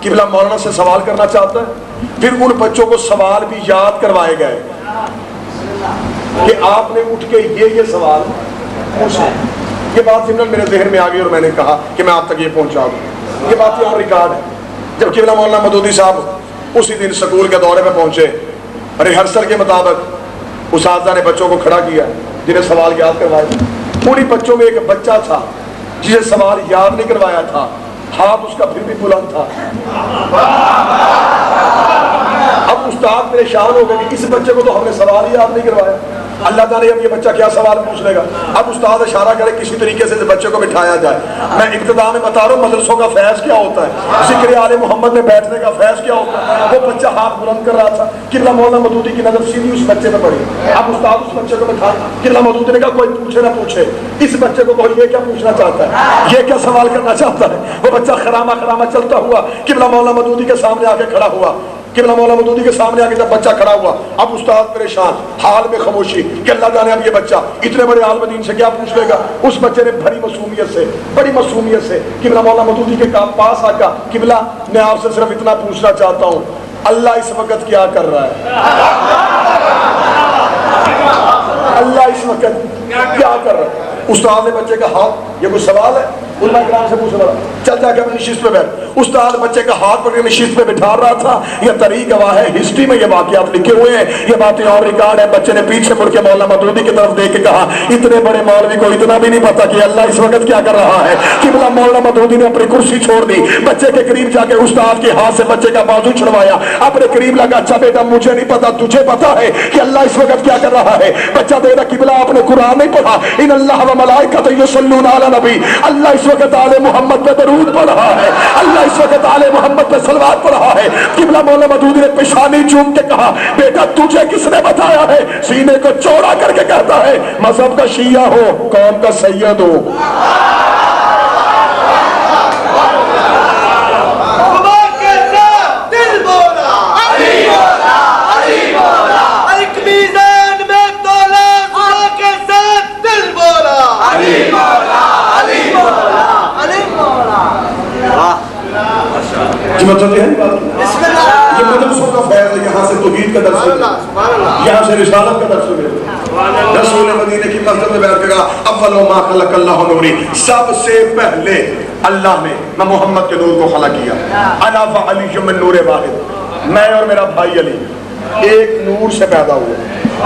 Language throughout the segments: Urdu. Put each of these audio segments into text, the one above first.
قبلہ مولانا سے سوال کرنا چاہتا ہے. پھر ان بچوں کو سوال بھی یاد کروائے گئے کہ آپ نے اٹھ کے یہ سوال پوچھا. یہ بات جنرل میرے ذہن میں آ گئی اور میں نے کہا کہ میں آپ تک یہ پہنچا دوں. یہ بات یہاں ریکارڈ ہے. جب قبلہ مولانا مودودی صاحب اسی دن سکول کے دورے میں پہنچے، ریہرسل کے مطابق اساتذہ نے بچوں کو کھڑا کیا جنہیں سوال یاد کروائے. پوری بچوں میں ایک بچہ تھا جسے سوال یاد نہیں کروایا تھا، ہاتھ اس کا پھر بھی بلند تھا. اب استاد پریشان ہو گئے کہ اس بچے کو تو ہم نے سوال یاد نہیں کروایا، اللہ تعالیٰ اب یہ بچہ کیا سوال پوچھ لے گا. اب استاد اشارہ کرے کسی طریقے سے بچے کو بٹھایا جائے. میں ابتدا میں بتا رہا ہوں مدرسوں کا فیض کیا ہوتا ہے، ذکر آل محمد میں بیٹھنے کا فیض کیا ہوتا ہے. وہ بچہ ہاتھ بلند کر رہا تھا، قبلہ مولانا مودودی کی نظر سیدھی اس بچے پہ پڑی. اب استاد اس بچے کو بٹھا، قبلہ مودودی نے کہا کوئی پوچھے نہ پوچھے، اس بچے کو کوئی یہ کیا پوچھنا چاہتا ہے، یہ کیا سوال کرنا چاہتا ہے. وہ بچہ خرامہ چلتا ہوا قبلہ مولانا مودودی کے سامنے آ کے کھڑا ہوا. قبلہ مولانا مودودی کے سامنے آ کے جب بچہ کھڑا ہوا، اب استاد پریشان، حال میں خاموشی کہ اللہ جانے اب یہ بچہ اتنے بڑے عالم دین سے کیا پوچھ لے گا. اس بچے نے بڑی معصومیت سے قبلہ مولانا مودودی کے پاس آ کر، قبلہ میں آپ سے صرف اتنا پوچھنا چاہتا ہوں، اللہ اس وقت کیا کر رہا ہے؟ اللہ اس وقت کیا کر رہا ہے؟ استاد نے بچے کا ہاتھ، یہ کوئی سوال ہے؟ علماء کرام سے پوچھ رہا، چل جا کے اپنی نشست پہ بیٹھ. استاد بچے کا ہاتھ پکڑ کے نشست پہ بٹھا رہا تھا. یہ طریق گواہ ہے، ہسٹری میں یہ واقعات لکھے ہوئے ہیں، یہ باتیں اور ریکارڈ ہے. بچے نے پیچھے مڑ کے مولانا مودودی کی طرف دیکھ کے کہا، اتنے بڑے مولوی کو اتنا بھی نہیں پتا کہ اللہ اس وقت کیا کر رہا ہے. قبلہ مولانا مودودی نے اپنی کرسی چھوڑ دی، بچے کے قریب جا کے استاد کے ہاتھ سے بچے کا بازو چھڑوایا، اپنے قریب لگا. اچھا بیٹا مجھے نہیں پتا، تجھے پتا ہے کہ اللہ اس وقت کیا کر رہا ہے. بچہ دے رہا، قبلہ آپ نے قرآن نہیں پڑھا، ان اللہ و ملائکۃ یصلون علی نبی، اللہ اس وقت آل محمد پہ درود پڑھ رہا ہے، اللہ اس وقت آل محمد پہ صلوات پڑھ رہا ہے. قبلہ مولانا مودودی نے پیشانی چوم کے کہا، بیٹا تجھے کس نے بتایا ہے؟ سینے کو چوڑا کر کے کہتا ہے، مذہب کا شیعہ ہو، قوم کا سید ہو. یہ مدرسوں کا فیض ہے. یہاں سے توحید کا درس ہے، یہاں سے رسالت کا درس ہے. رسول مدینے کی مسجد میں بیٹھ کے کہا، اول ما خلق اللہ نوری، سب سے پہلے اللہ نے میں محمد کے نور کو خلق کیا. انا وعلی من نور واحد، میں اور میرا بھائی علی ایک نور سے پیدا ہوا.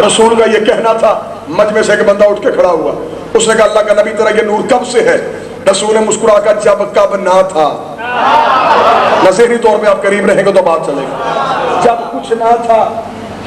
رسول کا یہ کہنا تھا. مجمع سے ایک بندہ اٹھ کے کھڑا ہوا، اس نے کہا اللہ کا نبی تیرا یہ نور کب سے ہے؟ رسول نے مسکرا کر جب کب نہ تھا. ذہنی طور پہ آپ قریب رہیں گے تو بات چلے گی. جب کچھ نہ تھا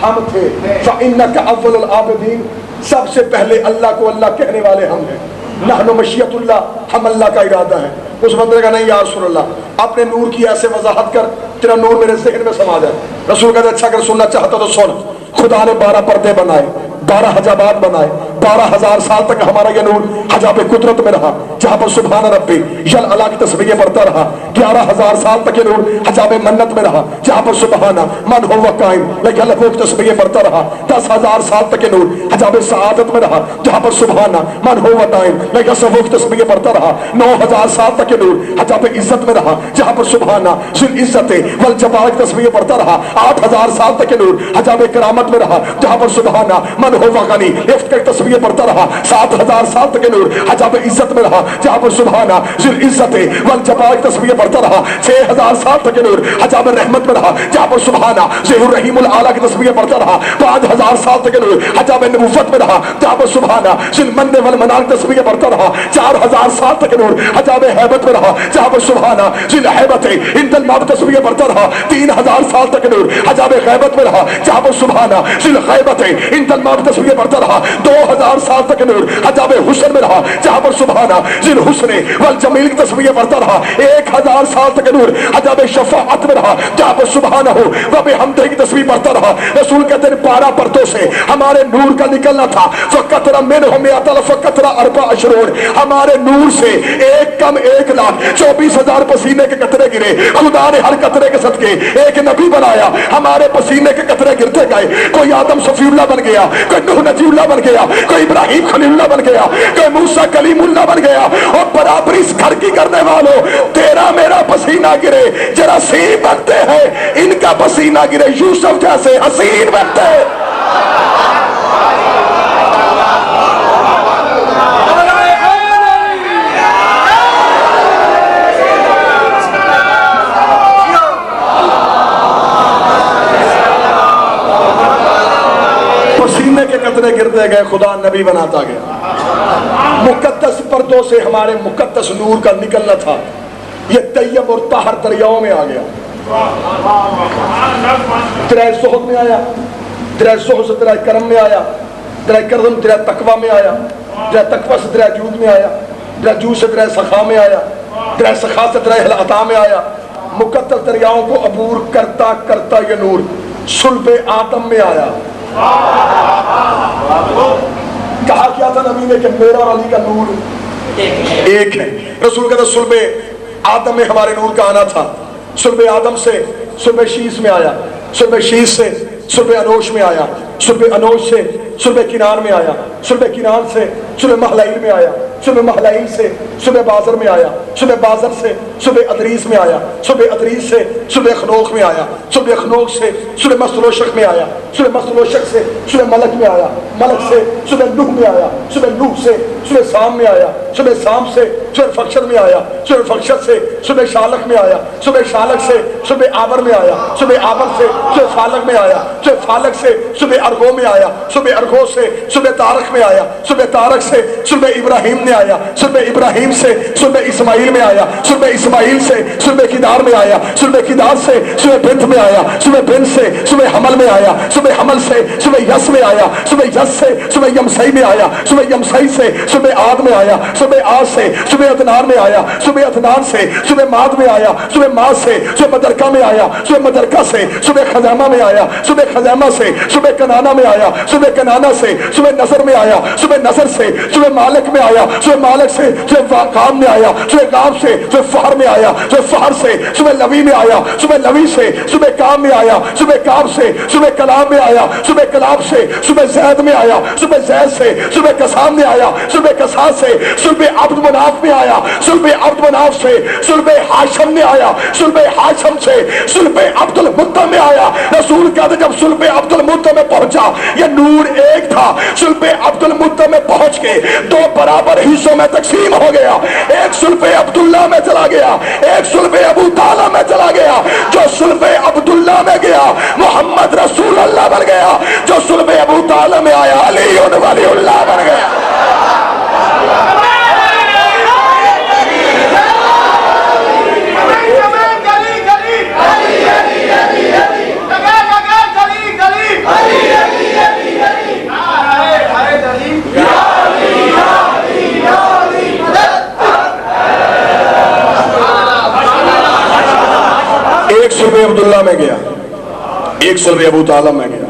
ہم تھے. فَإِنَّكَ أَوَّلُ الْعَابِدِينَ، سب سے پہلے اللہ کو اللہ کہنے والے ہم ہیں. نحن مشیت اللہ، ہم اللہ کا ارادہ ہے. اس بندے کا نہیں یا رسول اللہ اپنے نور کی ایسے وضاحت کر تیرا نور میرے ذہن میں سما جائے. رسول کہتے اچھا اگر سننا چاہتا تو سن. خدا نے 12 پردے بنائے، 12 حجابات بنائے. 12,000 سال تک ہمارا یہ نور حجاب قدرت میں رہا، جہاں پر سبحان ربی یل اللہ کی تسبیح پڑھتا رہا. 11,000 سال تک یہ نور حجاب منت میں رہا، جہاں پر سبحان من ہوا قائم لیکن اللہ کی تسبیح پڑھتا رہا. 10,000 سال تک یہ نور حجاب سعادت میں رہا، جہاں پر سبحان من ہوا قائم لیکن سب کی تسبیح پڑھتا رہا. 9,000 سال تک یہ نور حجاب عزت میں رہا، جہاں پر سبحان ذل عزت والجبار کی تسبیح پڑھتا رہا. 8,000 سال تک یہ نور حجاب کرامت میں رہا، جہاں پر سبحان من ہوا غنی عفت کی تسبیح پڑھتا رہا. 7,000 سال تک نور حجاب عزت میں رہا، جہاں پر سبحانہ ذل عزت والجبار کی تسبیح پڑھتا رہا. 6,000 سال تک نور حجاب رحمت میں رہا، جہاں پر سبحانہ ذل الرحیم العالی کی تسبیح پڑھتا رہا. 5,000 سال تک نور حجاب نبوت میں رہا، جہاں پر سبحانہ ذل من والمنان کی تسبیح پڑھتا رہا. 4,000 سال تک نور حجاب ہیبت میں رہا، جہاں پر سبحانہ ذل ہیبت عند الموت کی تسبیح پڑھتا رہا. 3,000 سال تک نور حجاب غیبت میں رہا، جہاں پر سبحانہ ذل غیبت عند الموت کی تسبیح پڑھتا رہا. 2,000 سال تک نور حجاب حسن میں رہا، جہاں پر سبحانہ ذل حسن والجمیل کی تسبیح پڑھتا رہا. 1,000 سال تک نور حجاب شفاعت میں رہا، جہاں پر سبحانہ وبحمدہ کی تسبیح پڑھتا رہا. رسول کہتے ہیں 12 پردوں سے ہمارے نور کا نکلنا تھا. فقطرہ منہم یعطل فقطرہ 24، ہمارے نور سے ایک کم 1,24,000 پسینے کے قطرے گرے. خدا نے ہر قطرے کے صدقے ایک نبی بنایا. ہمارے پسینے کے قطرے گرتے گئے. کوئی آدم صفی اللہ بن گیا، کوئی نوح نجی اللہ بن گیا، کوئی ابراہیم خلیل اللہ بن گیا، کوئی موسیٰ کلیم اللہ بن گیا. اور برابری اس گھر کی کرنے والوں، تیرا میرا پسینہ گرے، جراثیم پسینہ گرے یوسف جیسے حسین بنتے. پسینے کے قطرے گرتے گئے، خدا نبی بناتا گیا. مقدس پردوں سے ہمارے مقدس نور کا نکلنا تھا، یہ طیب اور طاہر دریاؤں میں آ گیا. درہ زہد میں آیا، درہ زہد سے درہ کرم میں آیا، درہ کرم درہ تقوی میں آیا، درہ تقوی سے درہ جود میں آیا، درہ جود سے درہ سخا میں آیا، درہ سخا سے درہ عطا میں آیا. مقدس دریاؤں کو عبور کرتا کرتا یہ نور صلب آدم میں آیا. کہا کیا تھا نبی نے کہ میرا اور علی کا نور ایک ہے. رسول کہتا صلب آدم میں ہمارے نور کا آنا تھا. صلب آدم سے صلب شیس میں آیا، صلب شیس سے صلب انوش میں آیا، صلب انوش سے صلب کنان میں آیا، صلب کنان سے صلب محلائل میں آیا، صلب محلائل سے صلب بازر میں آیا، صلب بازر سے صلب ادریس میں آیا، صلب ادریس سے صلب خنوخ میں آیا، صلب خنوخ سے صلب مستلوشق میں آیا، صلب مستلوشق سے صلب ملک میں آیا، ملک سے صلب نوح میں آیا، صلب نوح سے صلب سام میں آیا، صلب سام سے صلب فخشد میں آیا، صلب فخشد سے صلب شالق میں آیا، صلب شالق سے صلب آبر میں آیا، صلب آبر سے صلب فالق میں آیا، صلب فالق سے صلب ارگو میں آیا، صلب ارگو سے صلب تارق میں آیا، صلب تارق سے صلب ابراہیم میں آیا، صلب ابراہیم سے صلب اسماعیل میں آیا، صلب اسماعیل سے صلب کدار میں آیا، صلب کدار سے صلب بنت میں آیا، صلب بنت سے صلب حمل میں آیا، صلب حمل سے صلب یس میں آیا، صلب یس سے صلب یمسئی میں آیا، صلب یمسئی سے صلب عاد میں آیا، صلب عاد سے صلب ادنان میں آیا، صلب ادنان سے صلب ماد میں آیا، صلب ماد سے صلب مدرکہ میں آیا، صلب مدرکہ سے صلب خزیمہ میں آیا، صلب خزیمہ سے صلب کنانہ میں آیا، صلب کنانہ سے صلب نظر میں آیا، صلب نظر سے صلب مالک میں آیا، صلب مالک سے صلب کام میں آیا، صلب کام سے صلب فہر میں آیا، صلب فہر سے صلب لوی میں آیا، صلب لوی سے صلب کام میں آیا، صلب کام سے صلب کلام میں آیا، صلب کلام سے صلب زید میں آیا، صلب زید سے صلب قسام میں آیا، صلب قسام سے صلب عبد مناف میں آیا، صلب عبد مناف سے صلب ہاشم میں آیا، صلب ہاشم سے صلب عبد المطلب میں آیا. رسول کہتے جب صلب عبد المطلب میں پہنچا یہ نور ایک تھا، صلب عبد المطلب میں پہنچ کے دو برابر حصوں میں تقسیم ہو گیا. ایک صلب عبداللہ میں چلا گیا، ایک صلب ابو طالب میں چلا گیا. جو صلب عبداللہ میں گیا محمد رسول اللہ بن گیا، جو صلب ابو طالب میں آیا علی ولی اللہ بن گیا. ایک صلب عبداللہ میں گیا، ایک صلب ابو طالب میں گیا.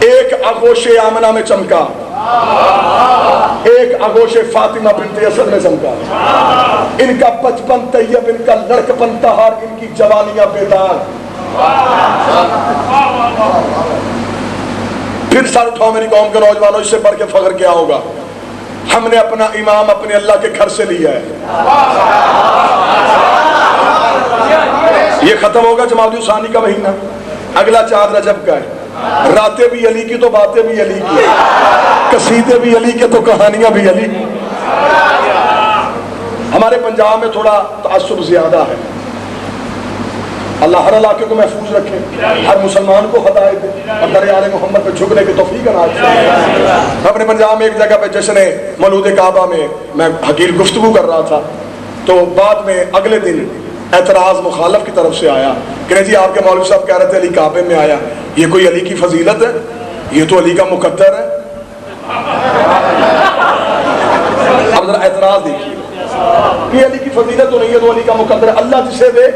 ایک آغوش آمنہ میں چمکا، ایک آغوش فاطمہ بنت اسد میں چمکا. ان کا بچپن طیب، ان کا لڑکپن طاہر، ان کی جوانیاں بیدار. پھر سر اٹھاؤ میری قوم کے نوجوانوں، اس سے بڑھ کے فخر کیا ہوگا؟ ہم نے اپنا امام اپنے اللہ کے گھر سے لیا ہے. یہ ختم ہوگا جمادی الثانی کا مہینہ، اگلا 4 رجب کا ہے. راتیں بھی علی کی تو باتیں بھی علی کی، قصیدے بھی علی کے تو کہانیاں بھی علی کی. ہمارے پنجاب میں تھوڑا تعصب زیادہ ہے. اللہ ہر علاقے کو محفوظ رکھے، ہر مسلمان کو ہدایت دے اور در آل محمد پہ جھکنے کی توفیق عنایت فرمائے. اپنے پنجاب میں ایک جگہ پہ جشن مولود کعبہ میں حقیر گفتگو کر رہا تھا، تو بعد میں اگلے دن اعتراض مخالف کی طرف سے آیا کہ جی آپ کے مولوی صاحب کہہ رہے تھے علی کعبے میں آیا، یہ کوئی علی کی فضیلت ہے؟ یہ تو علی کا مقدر ہے. اب ذرا اعتراض دیکھیے، یہ علی کی فضیلت تو نہیں ہے، تو علی کا مقدر ہے. اللہ جسے دے.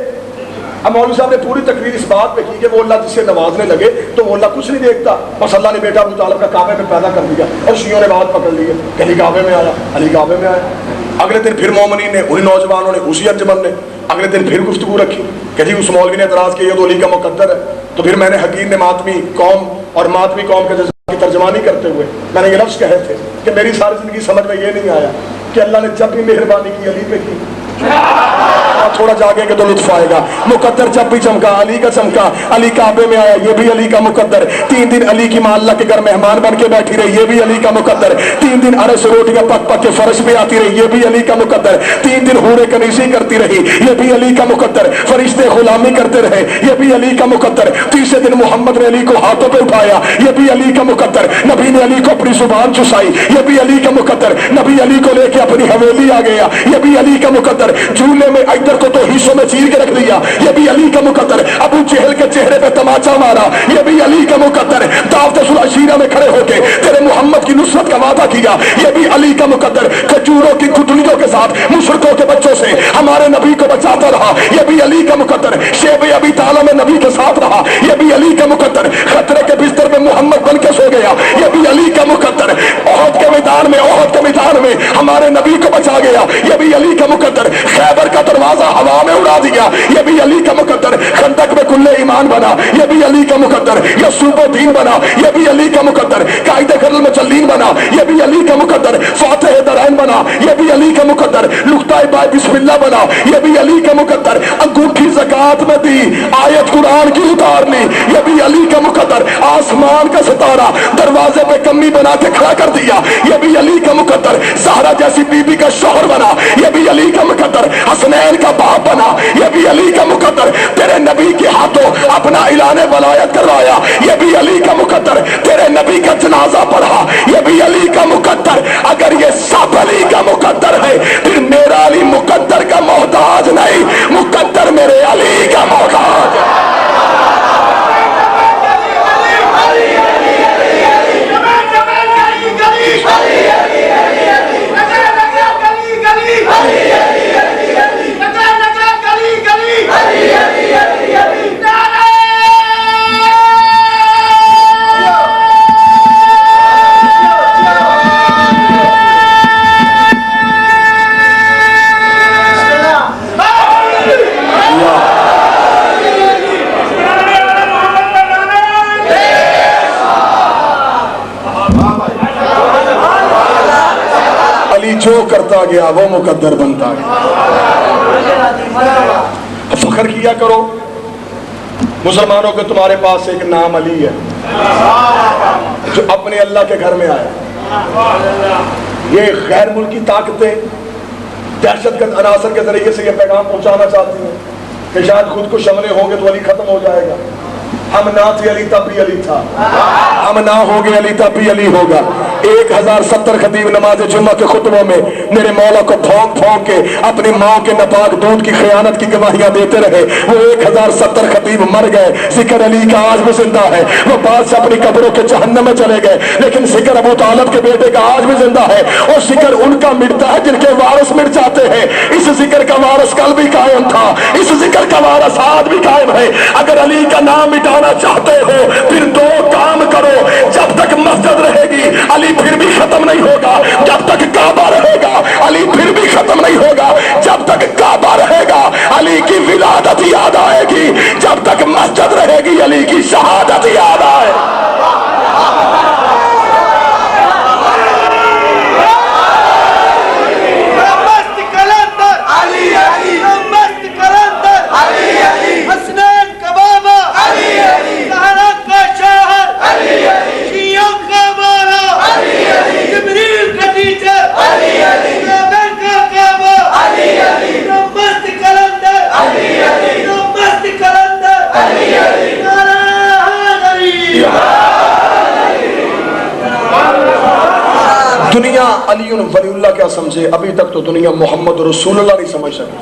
اب مولوی صاحب نے پوری تقریر اس بات پہ کی کہ وہ اللہ جسے نوازنے لگے تو وہ اللہ کچھ نہیں دیکھتا، بس اللہ نے بیٹا ابو طالب کا کعبے میں پیدا کر دیا اور شیعوں نے بات پکڑ لی ہے کہ علی کعبے میں آیا، علی کعبے میں آیا. اگلے دن پھر مومنین نے، انہیں نوجوانوں نے، اسی انجمن نے اگلے دن پھر گفتگو رکھی کہ جی اس مولوی نے اعتراض کیا یہ تو علی کا مقدر ہے. تو پھر میں نے حکیم نے ماتمی قوم اور ماتمی قوم کے جذبات کی ترجمانی کرتے ہوئے میں نے یہ لفظ کہے تھے کہ میری ساری زندگی سمجھ میں یہ نہیں آیا کہ اللہ نے جب بھی مہربانی کی علی پہ کی تھوڑا جاگے گے تو لطف آئے گا. مقدر جب بھی چمکا علی کا چمکا, علی کعبے میں آیا, یہ بھی علی کا مقدر. 3 دن علی کی ماں اللہ کے گھر مہمان بن کے بیٹھی رہی, یہ بھی علی کا مقدر. 3 دن عرش روٹیاں پک پک کے فرش پہ آتی رہی, یہ بھی علی کا مقدر. 3 دن حوریں کنیزی کرتی رہی, یہ بھی علی کا مقدر. فرشتے غلامی کرتے رہے, یہ بھی علی کا مقدر. تیسرے دن محمد نے علی کو ہاتھوں پہ اٹھایا, یہ بھی علی کا مقدر. نبی نے علی کو اپنی زبان چسائی, یہ بھی علی کا مقدر. نبی علی کو لے کے اپنی حویلی آ گیا, یہ بھی علی کا مقدر. جھولے میں ادھر کو تو حصوں میں چیر کے رکھ دیا, یہ بھی علی کا مقدر. ابو جہل کے چہرے پہ تماچا مارا, یہ بھی علی کا مقدر. دعوت العشیرہ میں کھڑے ہو کے تیرے محمد کی نصرت کا وعدہ کیا, یہ بھی علی کا مقدر. کھجوروں کی گٹھلیوں کے ساتھ مشرکوں کے بچوں سے ہمارے نبی کو بچاتا رہا, یہ بھی علی کا مقدر. شیب ابی طالب میں نبی کے ساتھ رہا, یہ بھی علی کا مقدر. خطرے کے بستر میں محمد بن کے سو گیا, یہ بھی علی کا مقدر. احد کے میدان میں ہمارے نبی کو بچا گیا, یہ بھی علی کا مقدر. خیبر کا دروازہ ہوا میں اڑا دیا, یہ بھی علی کا مقدر. خندق میں کل ایمان بنا, یہ بھی علی کا مقدر. یسوع الدین بنا, یہ بھی علی کا مقدر. قائد خیر المسلمین بنا, یہ بھی علی کا مقدر. فاتح درائن بنا, یہ بھی علی کا مقدر. لقطہ بائے بسم اللہ بنا, یہ بھی علی کا مقدر. انگوٹھی زکات میں دی, آیت قرآن کی اتار لی, یہ بھی علی کا مقدر. آسمان کا ستارہ دروازے پہ کمی بنا کے کھڑا کر دیا, یہ بھی علی کا مقدر. زہرا جیسی بی بی کا شوہر بنا, یہ بھی علی کا مقدر. حسنین کا باپ بنا, یہ بھی علی کا مقدر. تیرے نبی کے ہاتھوں اپنا اعلان ولایت کروایا, یہ بھی علی کا مقدر. تیرے نبی کا جنازہ پڑھا, یہ بھی علی کا مقدر. اگر یہ سب علی کا مقدر ہے, پھر میرا علی مقدر کا محتاج نہیں, مقدر میرے علی کا محتاج ہے. جو کرتا گیا وہ مقدر بنتا گیا. فخر کیا کرو مسلمانوں کے تمہارے پاس ایک نام علی ہے جو اپنے اللہ کے گھر میں آیا. یہ غیر ملکی طاقتیں دہشت گرد عناصر کے ذریعے سے یہ پیغام پہنچانا چاہتی ہیں کہ شاید خود کو شملے ہوں گے تو علی ختم ہو جائے گا. ہم نہ تھے علی تب بھی علی تھا, ہم نہ ہوں گے علی تب بھی علی ہوگا. 1070 خطیب نماز جمعہ کے خطبوں میں میرے مولا کو پھونک پھونک کے اپنی ماں کے ناپاک دودھ کی خیانت کی گواہیاں دیتے رہے. وہ 1070 خطیب مر گئے, ذکر علی کا آج بھی زندہ ہے. وہ بعد سے اپنی قبروں کے جہنم میں چلے گئے, لیکن ذکر ابو طالب کے بیٹے کا آج بھی زندہ ہے. اور ذکر ان کا مٹتا ہے جن کے وارث مٹ جاتے ہیں. اس ذکر کا وارث کل بھی قائم تھا, اس ذکر کا وارث آج بھی قائم ہے. اگر علی کا نام مٹانا چاہتے ہو پھر 2 کام کرو. جب تک مسجد رہے گی علی پھر بھی ختم نہیں ہوگا, جب تک کعبہ رہے گا علی پھر بھی ختم نہیں ہوگا, جب تک کعبہ رہے گا علی کی ولادت یاد آئے گی, جب تک مسجد رہے گی علی کی شہادت یاد آئے گی. دنیا علی ولی اللہ کیا سمجھے, ابھی تک تو دنیا محمد رسول اللہ نہیں سمجھ سکی.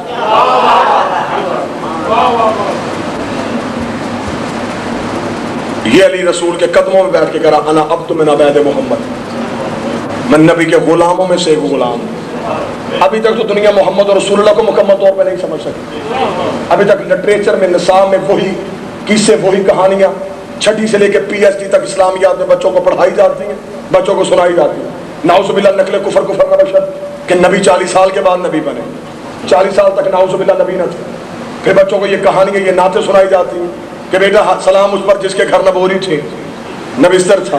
یہ علی رسول کے قدموں میں بیٹھ کے کہا انا عبد من عبید محمد, میں نبی کے غلاموں میں سے ایک غلام. ابھی تک تو دنیا محمد رسول اللہ کو مکمل طور پہ نہیں سمجھ سکی. ابھی تک لٹریچر میں نصاب میں وہی قصے وہی کہانیاں چھٹی سے لے کے PhD تک اسلامیات میں بچوں کو پڑھائی جاتی ہیں, بچوں کو سنائی جاتی ہیں. نعوذ باللہ نقل کفر نبشت کہ نبی 40 سال کے بعد نبی بنے, 40 سال تک نعوذ باللہ نبی نہ تھے. پھر بچوں کو یہ کہانیاں یہ نعتیں سنائی جاتی ہیں کہ بیٹا سلام اس پر جس کے گھر نبوری تھی, نبستر تھا.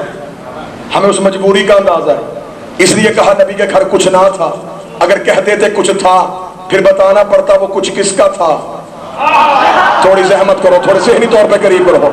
ہمیں اس مجبوری کا اندازہ ہے, اس لیے کہا نبی کے گھر کچھ نہ تھا. اگر کہتے تھے کچھ تھا پھر بتانا پڑتا وہ کچھ کس کا تھا. تھوڑی زحمت کرو, تھوڑے ذہنی طور پہ قریب رہو.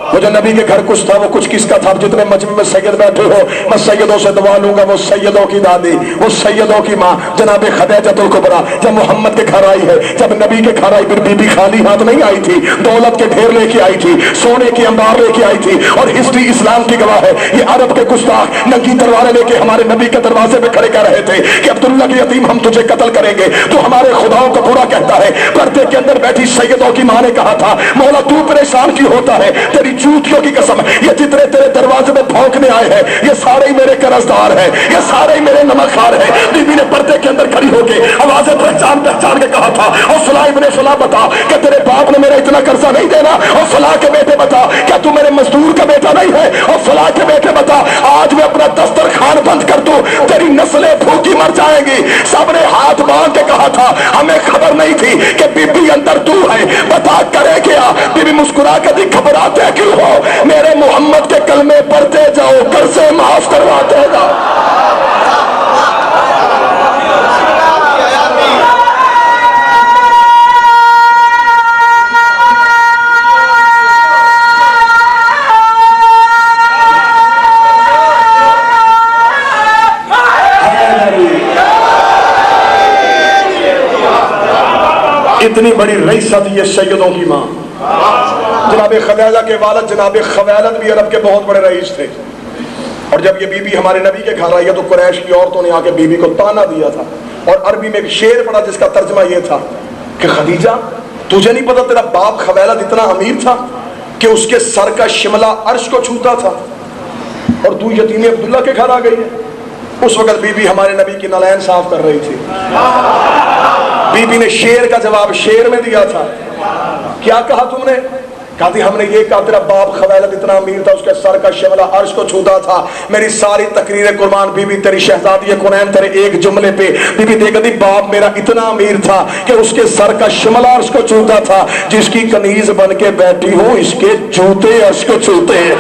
وہ جو نبی کے گھر کچھ تھا وہ کچھ کس کا تھا. جتنے مجمع میں سید بیٹھے ہو میں سیدوں سے دعا لوں گا. وہ سیدوں کی دادی, وہ سیدوں کی ماں جناب خدیجۃ الکبریٰ جب محمد کے گھر آئی ہے, جب نبی کے گھر آئی, پھر بی بی خالی ہاتھ نہیں آئی تھی, دولت کے ڈھیر لے کے آئی تھی, سونے کی انبار لے کے آئی تھی. اور ہسٹری اسلام کی گواہ ہے, یہ عرب کے گستاخ ننگی تلواریں لے کے ہمارے نبی کے دروازے پہ کھڑے کر رہے تھے کہ عبداللہ کے یتیم ہم تجھے قتل کریں گے. تو ہمارے خداؤں کو برا کہتا ہے. پردے کے اندر بیٹھی سیدوں کی ماں نے کہا تھا مولا تو پریشان کیوں ہوتا ہے, تیری جوتیوں کی قسم, یہ جتنے تیرے دروازے میں بھونکنے آئے ہیں یہ سارے ہی میرے قرضدار ہیں, یہ سارے ہی میرے نمک خوار ہیں. بی بی نے پردے کے اندر کھڑی ہو کے آوازیں پہچان پہچان کے کہا تھا اور فلاں ابن فلاں بتا کہ تیرے باپ نے میرا اتنا قرضہ نہیں دینا, اور فلاں کے بیٹے بتا کیا تو میرے مزدور کا بیٹا نہیں ہے, اور فلاں کے بیٹے بتا آج میں اپنا دسترخوان بند کر دوں تیری نسلیں بھوکی مر جائیں گی. سب نے ہاتھ باندھ کے کہا تھا ہمیں خبر نہیں تھی کہ بی بی اندر تو ہے, بتا کرے کیا. بی بی مسکرا کے دی گھبراتے کیوں ہو, میرے محمد کے کلمے پڑھتے جاؤ, قرضے معاف کرواتے جاؤ. اتنی بڑی رئیست یہ سیدوں کی ماں. جناب خدیجہ کے والد جناب خویلد بھی عرب کے بہت بڑے رئیس تھے. اور جب یہ بی بی ہمارے نبی کے گھر آئی ہے تو قریش کی عورتوں نے آ کے بی بی کو تانا دیا تھا. اور عربی میں ایک شعر پڑا جس کا ترجمہ یہ تھا کہ خدیجہ تجھے نہیں پتا تیرا باپ خویلد اتنا امیر تھا کہ اس کے سر کا شملہ عرش کو چھوتا تھا, اور تو یتیم عبداللہ کے گھر آ گئی ہے. اس وقت بی بی ہمارے نبی کی نالین صاف کر رہی تھی. بی بی نے شیر کا جواب شیر میں دیا تھا. کیا کہا تم نے؟ کہا تھی ہم نے یہ کہا تیرا باپ خویلد اتنا امیر تھا اس کے سر کا شملہ عرش کو چھوتا تھا. میری ساری تقریر قربان بی بی تیری شہزادی کنین تیرے ایک جملے پہ. بی بی دیکھ دی باپ میرا اتنا امیر تھا کہ اس کے سر کا شملہ عرش کو چھوتا تھا, جس کی کنیز بن کے بیٹھی ہوں اس کے جوتے عرش کو چھوتے ہیں.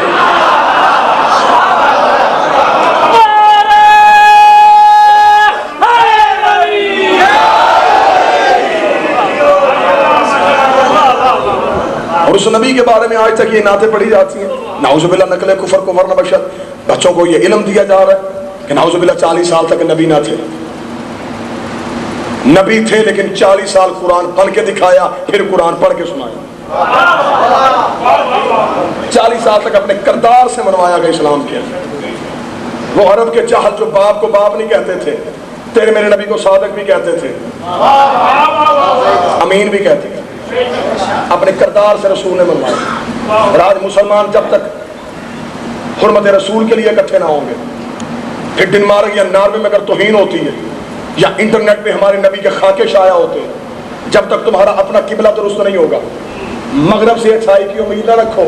اور اس نبی کے بارے میں آج تک یہ نعتیں پڑھی جاتی ہیں, نعوذ باللہ نقل کفر کو ورنہ بشر. بچوں کو یہ علم دیا جا رہا ہے کہ نعوذ باللہ 40 سال تک نبی نہ تھے. نبی تھے لیکن 40 سال قرآن پڑھ کے دکھایا, پھر قرآن پڑھ کے سنایا. 40 سال تک اپنے کردار سے منوایا گیا اسلام کے. وہ عرب کے چاہل جو باپ کو باپ نہیں کہتے تھے, تیرے میرے نبی کو صادق بھی کہتے تھے, امین بھی کہتے تھے, اپنے کردار سے رسول نے منوایا. اور آج مسلمان جب تک حرمت رسول کے لیے اکٹھے نہ ہوں گے, پھر ڈنمارک یا ناروے میں اگر توہین ہوتی ہے یا انٹرنیٹ پہ ہمارے نبی کے خاکے شائع ہوتے ہیں, جب تک تمہارا اپنا قبلہ درست نہیں ہوگا, مغرب سے اچھائی کی امید نہ رکھو.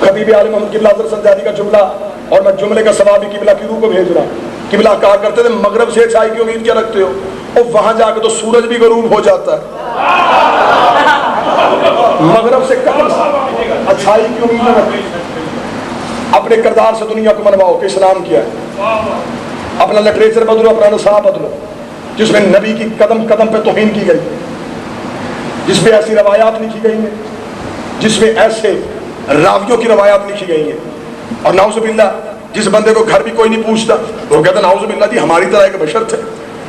خطیب عالم محمد قبلہ حضرت سنجادی کا جملہ, اور میں جملے کا ثواب قبلہ کی روح کو بھیج رہا. قبلہ کہا کرتے تھے مغرب سے اچھائی کی امید کیا رکھتے ہو, اور وہاں جا کے تو سورج بھی غروب ہو جاتا ہے. مغرب سے اچھائی کی امید نہ رکھو. اپنے کردار سے دنیا کو منواؤ کہ اسلام کیا ہے. اپنا لٹریچر بدلو, اپنا نصاب بدلو جس میں نبی کی قدم قدم پہ توہین کی گئی, جس میں ایسی روایات لکھی گئی ہیں, جس میں ایسے راویوں کی روایات لکھی گئی ہیں. اور نعوذ باللہ جس بندے کو گھر بھی کوئی نہیں پوچھتا وہ کہتا نعوذ باللہ جی ہماری طرح ایک بشر تھے.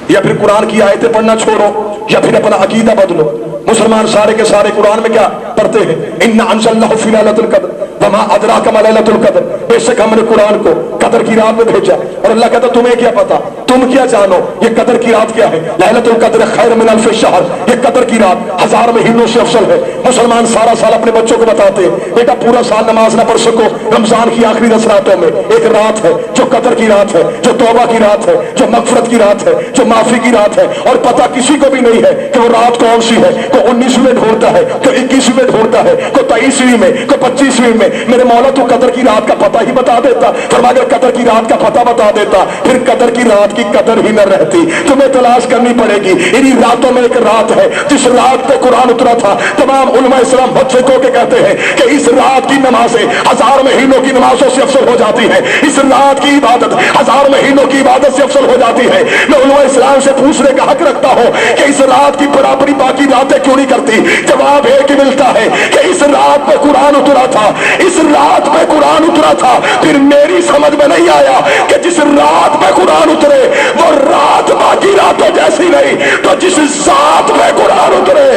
یا پھر قرآن کی آیتیں پڑھنا چھوڑو, یا پھر اپنا عقیدہ بدلو. مسلمان سارے کے سارے قرآن میں کیا پڑھتے ہیں؟ اِنَّا أَنزَلْنَاهُ فِي لَيْلَةِ الْقَدْرِ وَمَا أَدْرَاكَ مَا لَيْلَةُ الْقَدْرِ. بے شک ہم نے قرآن کو قدر کی رات میں بھیجا. اور اللہ کہتا تمہیں کیا پتا, تم کیا جانو یہ قدر کی رات کیا ہے. لَيْلَةُ الْقَدْرِ خَيْرٌ مِنَ أَلْفِ شَهْرٍ, یہ قدر کی رات 1000 مہینوں سے افضل ہے. مسلمان سارا سال اپنے بچوں کو بتاتے ہیں بیٹا پورا سال نماز نہ پڑھ سکو, رمضان کی آخری 10 راتوں میں ایک رات ہے جو قدر کی رات ہے, جو توبہ کی رات ہے, جو مغفرت کی رات ہے, جو معافی کی رات ہے. اور پتہ کسی کو بھی نہیں ہے کہ وہ رات کون سی ہے. کوئی 19ویں ڈھونڈتا ہے, کوئی 21ویں ڈھونڈتا ہے, کوئی 23ویں میں, کوئی 25ویں میں. میرے مولا تو قدر کی رات کا پتہ ہی بتا دیتا. فرمایا اگر قدر کی رات کا پتہ بتا دیتا پھر قدر کی رات کی قدر ہی نہ رہتی. تمہیں تلاش کرنی پڑے گی. انہی راتوں میں ایک رات ہے جس رات کو قرآن اترا تھا, تمام علماء اسلام بچوں کے کہتے ہیں کہ اس رات کی نمازیں 1000 مہینوں کی نمازوں سے افضل ہو جاتی ہے، اس رات کی عبادت 1000 مہینوں کی عبادت سے افضل ہو جاتی ہے۔ میں علماء اسلام سے پوچھنے کا حق رکھتا ہوں کہ اس رات کی برابری باقی راتیں کیوں نہیں کرتی؟ جواب ایک ہی ملتا ہے کہ اس رات میں قرآن اترا تھا، اس رات میں قرآن اترا تھا۔ پھر میری سمجھ میں نہیں آیا کہ جس رات میں قرآن اترے وہ رات باقی راتوں جیسی نہیں، تو جس ذات میں قرآن اترے۔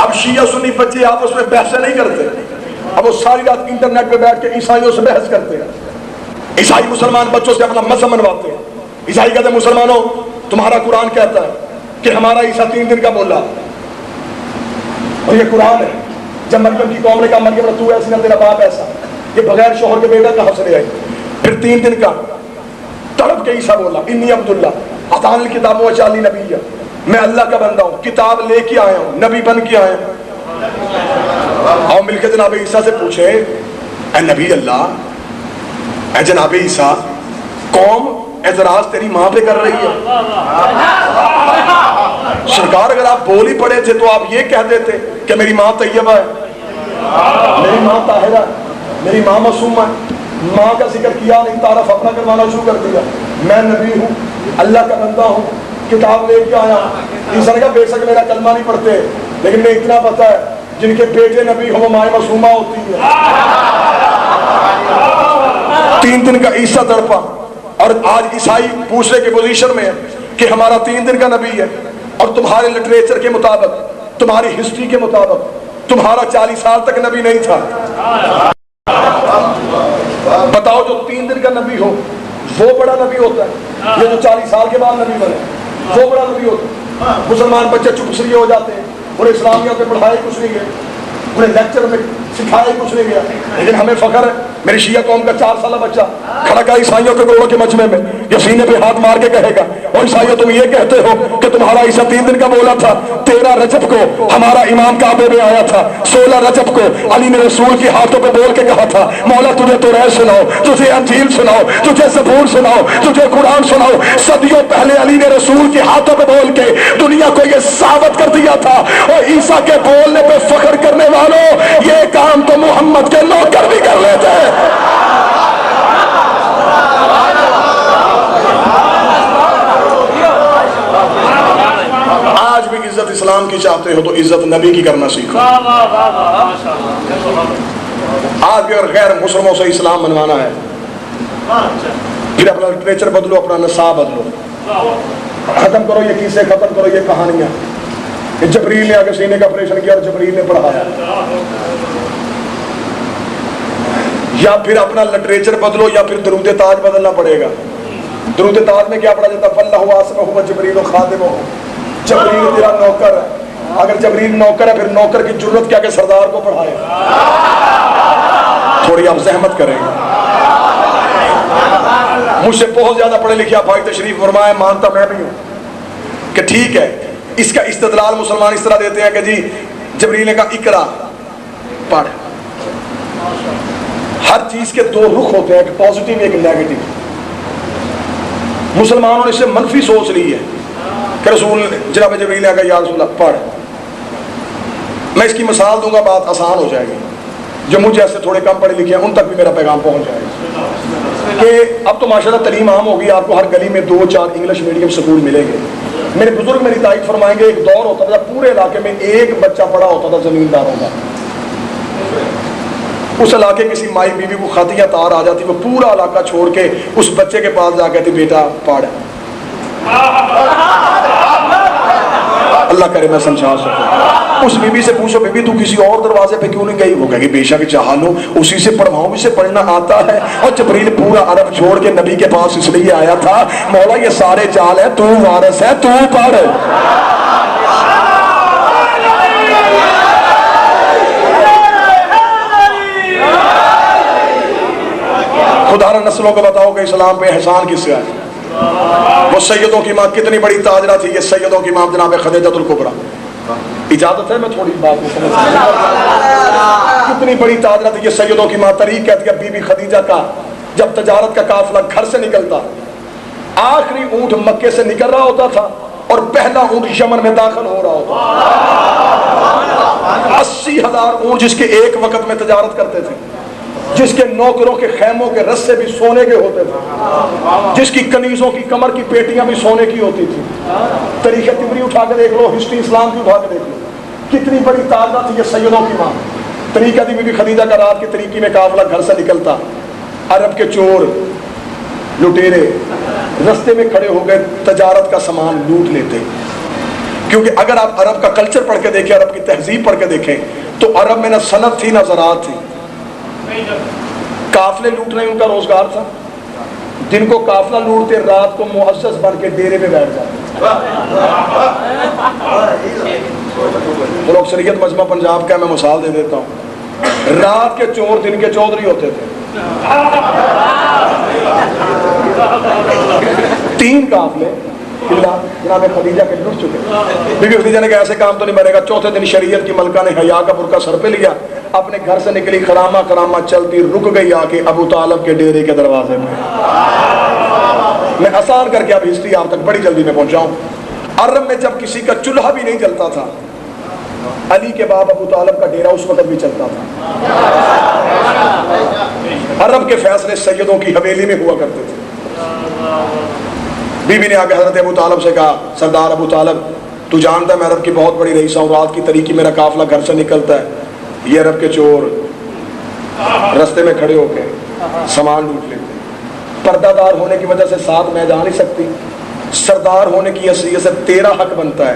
اب شیعہ سنی بچے آپس میں بحث نہیں کرتے، اب وہ ساری رات انٹرنیٹ پہ بیٹھ کے عیسائیوں سے بحث کرتے ہیں۔ عیسائی مسلمان بچوں سے اپنا مذہب منواتے ہیں۔ عیسائی کہتے ہیں مسلمانوں تمہارا قرآن کہتا ہے کہ ہمارا عیسیٰ 3 دن کا بولا، اور یہ قرآن ہے۔ جب مریم کی قوم نے کہا مریم تو ایسی نہ تیرا باپ ایسا، یہ بغیر شوہر کے بیٹا کہاں سے لے آئی؟ پھر 3 دن کا تڑپ کے عیسیٰ بولا انی عبداللہ اتانی الکتاب وجعلنی نبیّا، میں اللہ کا بندہ ہوں، کتاب لے کے آیا ہوں، نبی بن کے آیا ہوں۔ اور مل کے جناب عیسیٰ سے پوچھے اے نبی اللہ، اے جناب عیسیٰ قوم اعتراض تیری ماں پہ کر رہی ہے، سرکار اگر آپ بول ہی پڑے تھے تو آپ یہ کہہ دیتے کہ میری ماں طیبہ ہے، میری ماں طاہرہ ہے، میری ماں معصومہ ہے۔ ماں کا ذکر کیا نہیں، تعارف اپنا کروانا شروع کر دیا، میں نبی ہوں، اللہ کا بندہ ہوں، کتاب لے کے آیا ہوں۔ عیسیٰ نے کہا بے شک میرا کلمہ نہیں پڑھتے لیکن میں اتنا پتا ہے جن کے بیٹے نبی ہوں وہ ماں معصومہ ہوتی ہے۔ 3 دن کا عیسیٰ تڑپا، اور آج عیسائی دوسرے کے پوزیشن میں ہے کہ ہمارا 3 دن کا نبی ہے، اور تمہارے لٹریچر کے مطابق، تمہاری ہسٹری کے مطابق تمہارا 40 سال تک نبی نہیں تھا۔ بتاؤ جو 3 دن کا نبی ہو وہ بڑا نبی ہوتا ہے، یہ جو 40 سال کے بعد نبی بنے وہ بڑا نبی ہوتا ہے؟ مسلمان بچے چپ سریے ہو جاتے ہیں، انہیں اسلامیہ پہ پڑھائی کچھ نہیں گئے، انہیں لیکچر میں سکھایا کچھ نہیں گیا، لیکن ہمیں فخر ہے میری شیعہ قوم کا 4 سالہ بچہ کھڑا کا عیسائیوں کے گروہ کے مجمع میں یہ سینے پہ ہاتھ مار کے کہے گا اور عیسائیوں تم یہ کہتے ہو کہ تمہارا عیسیٰ 3 دن کا بولا تھا، 13 رجب کو ہمارا امام کعبے میں آیا تھا، 16 رجب کو علی نے رسول کے ہاتھوں پہ بول کے کہا تھا مولا تجھے توریت سناؤ، تجھے انجیل سناؤ، تجھے زبور سناؤ، تجھے قرآن سناؤ۔ صدیوں پہلے علی نے رسول کے ہاتھوں پہ بول کے دنیا کو یہ ثابت کر دیا تھا، اور عیسیٰ کے بولنے پہ فخر کرنے والوں یہ کام تو محمد کے نوکر بھی کر لیتے ہیں۔ آج بھی عزت اسلام کی چاہتے ہو تو عزت نبی کی کرنا سیکھو۔ آج بھی اگر غیر مسلموں سے اسلام منوانا ہے پھر اپنا لٹریچر بدلو، اپنا نصاب بدلو، ختم کرو یہ قصے، ختم کرو یہ کہانیاں کہ جبریل نے آگے سینے کا آپریشن کیا اور جبریل نے پڑھایا، یا پھر اپنا لٹریچر بدلو یا پھر درود تاج بدلنا پڑے گا۔ درود تاج میں کیا پڑھا جاتا ہے؟ فَاللَّهُ عَاصِمُهُ وَجِبْرِيلُ خَادِمُهُ، جبریل تیرا نوکر ہے۔ اگر جبریل نوکر ہے پھر نوکر کی جرت کیا کہ سردار کو پڑھائے؟ تھوڑی آپ زحمت کریں گے۔ مجھ سے بہت زیادہ پڑھے لکھے بھائی تشریف فرمائے، مانتا میں بھی ہوں کہ ٹھیک ہے، اس کا استدلال مسلمان اس طرح دیتے ہیں کہ جی جبریل نے کہا اقرا پڑھ۔ ہر چیز کے 2 رخ ہوتے ہیں، ایک پازیٹیو ایک نیگیٹو۔ مسلمانوں نے اس سے منفی سوچ لی ہے کہ رسول جناب جبریل نے کہا یا رسول اللہ پڑھ۔ میں اس کی مثال دوں گا، بات آسان ہو جائے گی، جو مجھ جیسے تھوڑے کم پڑھے لکھے ہیں ان تک بھی میرا پیغام پہنچ جائے گا کہ اب تو ماشاءاللہ تعلیم عام ہوگی، آپ کو ہر گلی میں 2-4 انگلش میڈیم سکول ملیں گے۔ میرے بزرگ میری تائید فرمائیں گے، ایک دور ہوتا تھا پورے علاقے میں ایک بچہ پڑھا ہوتا تھا زمینداروں کا، اس علاقے کسی مائی بیوی کو خط یا تار آ جاتی، وہ پورا علاقہ چھوڑ کے اس بچے کے پاس جا کہتی بیٹا پڑھ۔ اللہ کرے میں سمجھا سکوں۔ اس بی بی سے پوچھو بی بی تو کسی اور دروازے پہ کیوں نہیں گئی؟ وہ کہے گی بے شک چاہ لو اسی سے پڑھواؤں، اسے پڑھنا آتا ہے۔ اور جبریل پورا عرب چھوڑ کے نبی کے پاس اس لیے آیا تھا مولا یہ سارے جال ہے، تو وارث ہے، تو پڑھ۔ خدا نے نسلوں کو بتاؤ کہ اسلام پہ احسان کس کا ہے؟ وہ سیدوں کی ماں کتنی بڑی تاجرہ تھی، یہ سیدوں کی ماں جناب خدیجہ الکبریٰ۔ اجازت ہے میں تھوڑی بات میں سمجھ کتنی بڑی تاجرہ تھی یہ سیدوں کی ماں۔ طریق کہتی ہے بی بی خدیجہ کا جب تجارت کا قافلہ گھر سے نکلتا آخری اونٹ مکے سے نکل رہا ہوتا تھا اور پہلا اونٹ یمن میں داخل ہو رہا ہوتا تھا۔ 80,000 اونٹ جس کے ایک وقت میں تجارت کرتے تھے، جس کے نوکروں کے خیموں کے رسے بھی سونے کے ہوتے تھے، جس کی کنیزوں کی کمر کی پیٹیاں بھی سونے کی ہوتی تھی۔ تاریخ طبری اٹھا کے دیکھ لو، ہسٹری اسلام کی اٹھا کے دیکھ لو، کتنی بڑی تعداد تھی یہ سیدوں کی ماں۔ طریقہ دی بی بی خدیجہ کا رات کی طریقے میں قافلہ گھر سے نکلتا، عرب کے چور لٹیرے رستے میں کھڑے ہو گئے، تجارت کا سامان لوٹ لیتے۔ کیونکہ اگر آپ عرب کا کلچر پڑھ کے دیکھیں، عرب کی تہذیب پڑھ کے دیکھیں، تو عرب میں نہ صنعت تھی نہ زراعت تھی، قافلے لوٹنا ہی ان کا روزگار تھا۔ دن کو قافلہ لوٹتے، رات کو معزز بن کے ڈیرے میں بیٹھ جاتے۔ اور اکثریت مجمع پنجاب کا میں مثال دے دیتا ہوں، رات کے چور دن کے چودھری ہوتے تھے۔ 3 قافلے جناب خدیجہ کے لٹ چکے۔ بی بی خدیجہ نے کہا ایسے کام تو نہیں بنے گا۔ چوتھے دن شریعت کی ملکہ نے حیا کا برقع سر پہ لیا، اپنے گھر سے نکلی، خرامہ خرامہ چلتی، رک گئی آ کے ابو طالب کے ڈیرے کے دروازے میں۔ میں آسان کر کے اب ہسٹری آپ تک بڑی جلدی میں پہنچاؤں۔ عرب میں جب کسی کا چولہا بھی نہیں جلتا تھا، علی کے باپ ابو طالب کا ڈیرا اس وقت بھی چلتا تھا۔ عرب کے فیصلے سیدوں کی حویلی میں ہوا کرتے تھے۔ بی بی نے آگے حضرت ابو طالب سے کہا، سردار ابو طالب، تو جانتا ہے میں عرب کی بہت بڑی رئیس ہوں، رات کی طریقے میرا قافلہ گھر سے نکلتا ہے، یہ عرب کے چور رستے میں کھڑے ہو کے سامان لوٹ لیتے۔ پردہ دار ہونے کی وجہ سے ساتھ میں جا نہیں سکتی، سردار ہونے کی حیثیت سے تیرا حق بنتا ہے